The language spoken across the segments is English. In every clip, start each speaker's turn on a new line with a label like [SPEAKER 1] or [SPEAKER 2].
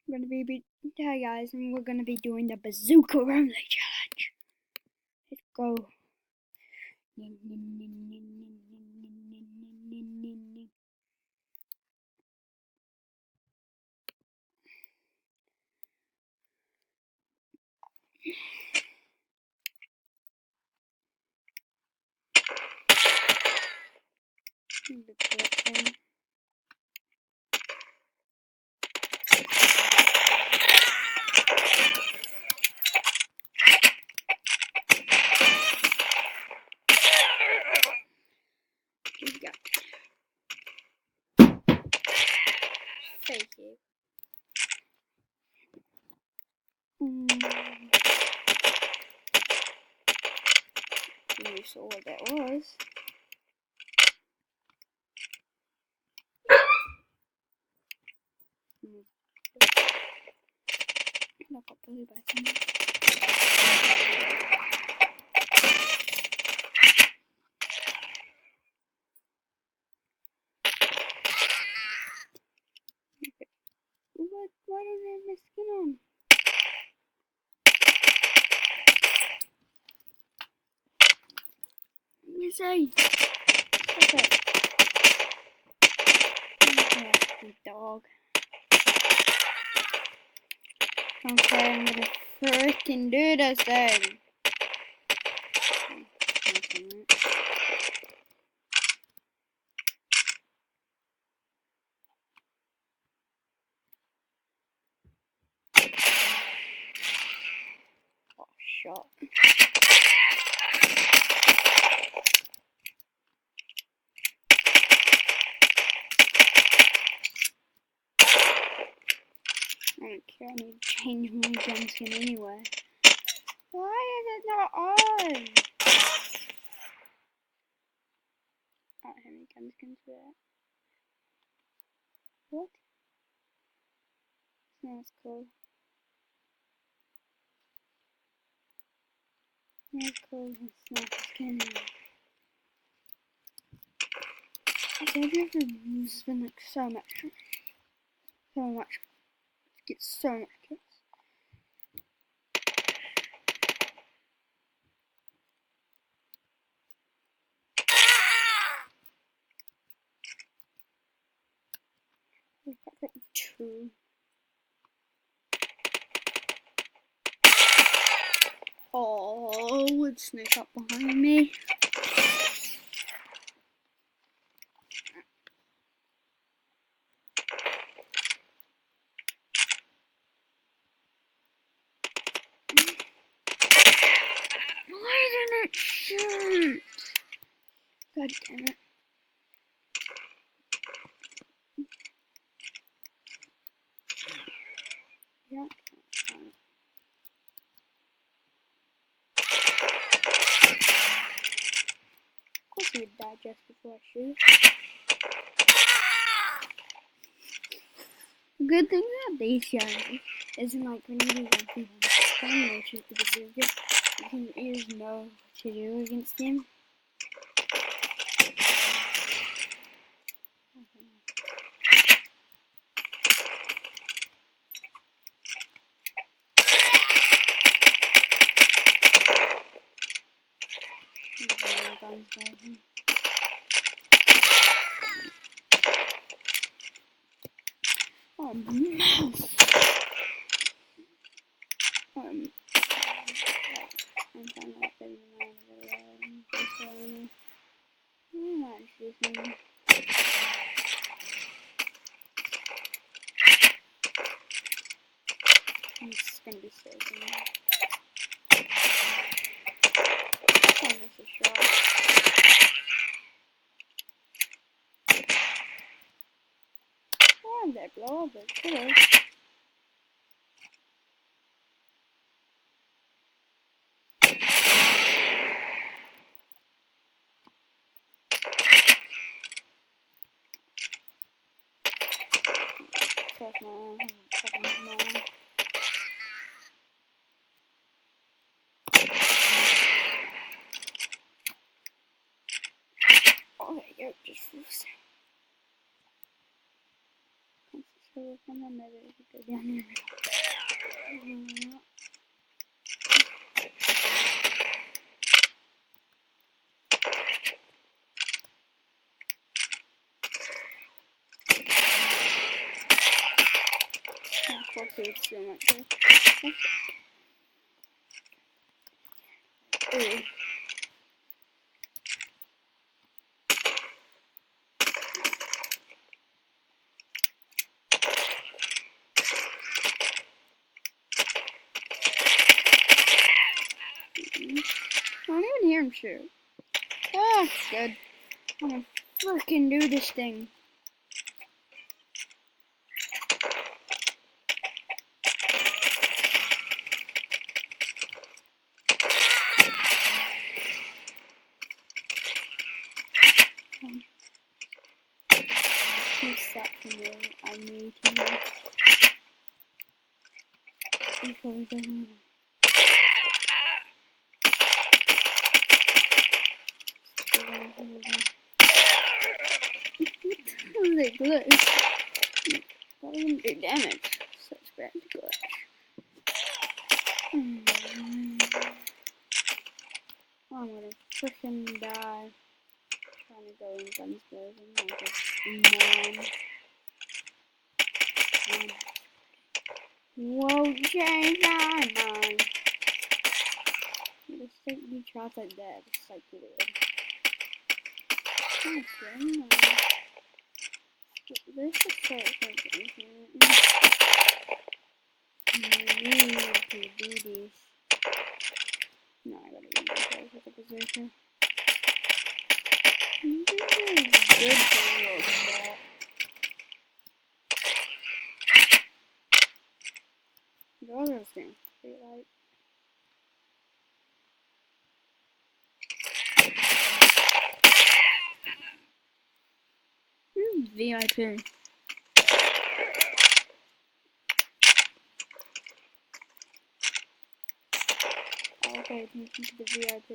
[SPEAKER 1] Hi guys, and we're gonna be doing the bazooka roller challenge. Let's go. Thank you. You saw what that was. I got blue back in. What? Why don't I have my skin on? You say? Okay. Dog. Okay, I'm gonna freaking do this thing. Oh, shot. I don't care, I need to change my gun skin anyway. Why is it not on? I don't have any gun skins for that. What? That's cool. That's cool. It's not a skin. Have you ever spent like so much? Get so much kills. I've got like 2. Oh, would sneak up behind me. Why didn't it shoot? God damn it. Yeah. Of course he would die just before I shoot. The good thing about these guns isn't like when you do one thing on the phone, they shoot the bazooka. You can know what to do against them. Oh, mouse! I'm trying to get him out of the way. I'm not shooting. I'm just gonna be saving it. I miss a shot. Why did they blow up it? Hello. Oh, there you go, just for a second. So from the nether, you go down here. Of course, it's so much better. Ooh. I don't even hear him shoot. Ah, good. I'm gonna freaking do this thing. He's set for me. I need him. Before we go home. They glitch. That wouldn't do damage. Such bad glitch. I'm gonna frickin' die. Trying to go in guns blazing like a man. Whoa, change my mind. The safety shots are dead. It's like weird. Okay, this is so something here. I need to do this. No, I gotta use myself with a bazooka. This is good for real stuff. The other thing, like. VIP. I'll pay attention to the VIP.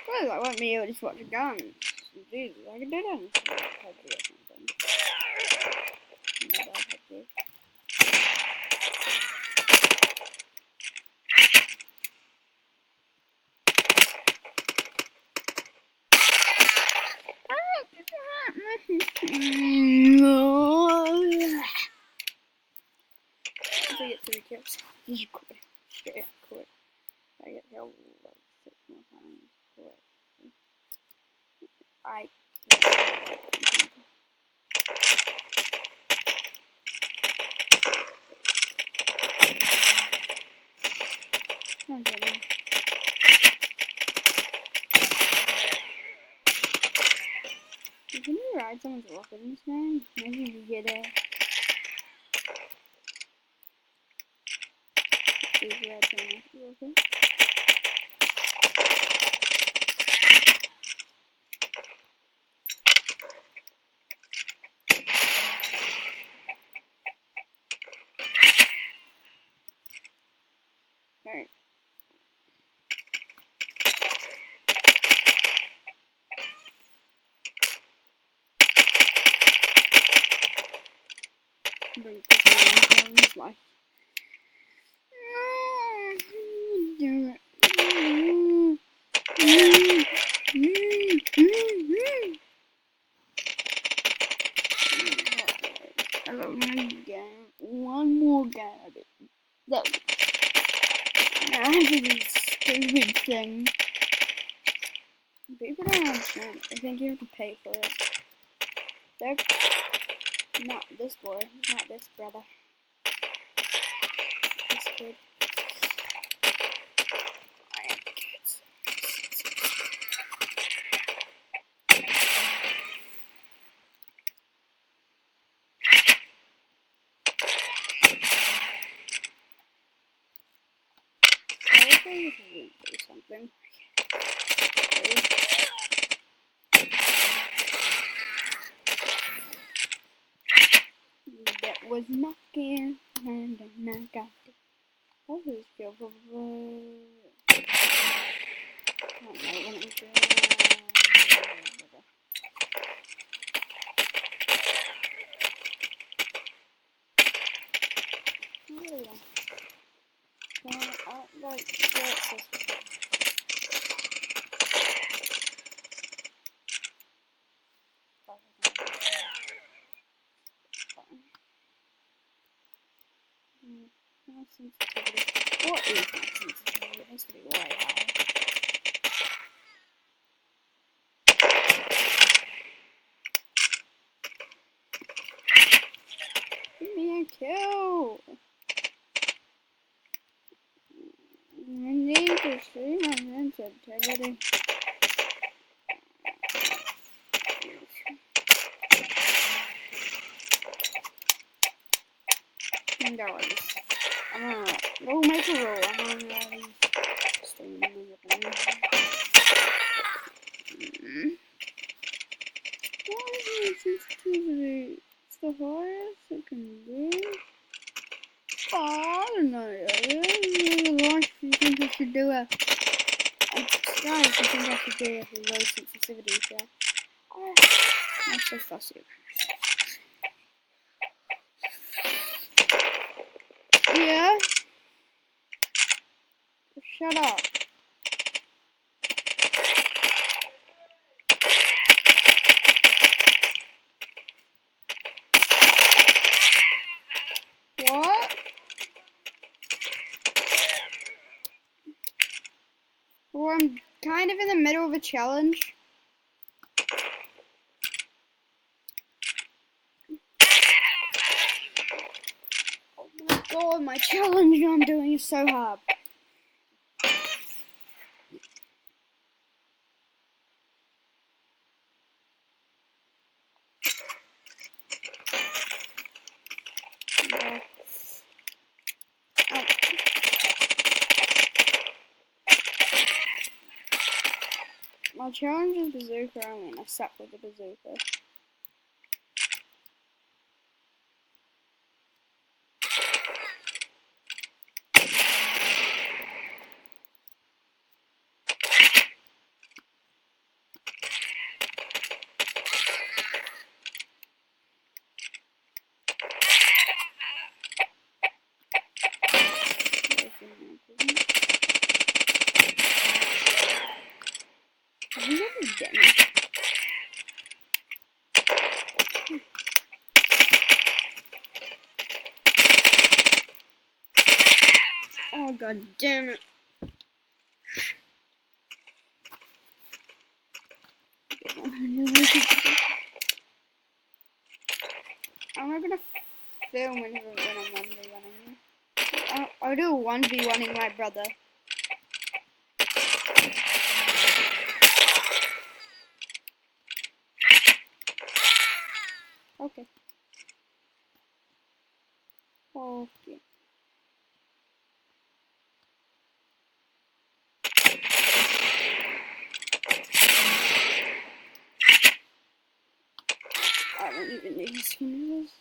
[SPEAKER 1] Well, I won't be able to swap the guns. Jesus, I can do that in PUBG or something. No bad PUBG. Once I get 3 kills, just quit. Straight up quit. I get killed like 6 more times. Quit. I I'm kidding. Can you ride someone's weapons, man? Maybe you get a. Please ride someone else's weapons. Alright. Bring this in his life. Do it. One more guy of it. Look. Now I have to do this stupid thing. punishment. I think you have to pay for it. They're not this boy, not this brother. This kid. I am kids. I think we can do something. That was knocking, and I got it. What was your I don't know when it was. Sensitivity. What is my sensitivity? It has to be way high. Give me a kill! I need to see my sensitivity. We'll make a rule. I'm gonna stream What is my sensitivity? It's the highest it can be. Oh, I don't know. Launch, you think I should do a guys, you think I should do a low sensitivity check? Oh, I'm so fussy. Yeah? Shut up. What? Well, I'm kind of in the middle of a challenge. Oh my god, my challenge I'm doing is so hard. My challenge is bazooka only, and I suck with the bazooka. Oh god damn it. I'm not gonna film when I'm 1v1ing. I'll do a 1v1ing my brother. Okay. Okay. I don't even need to skin this.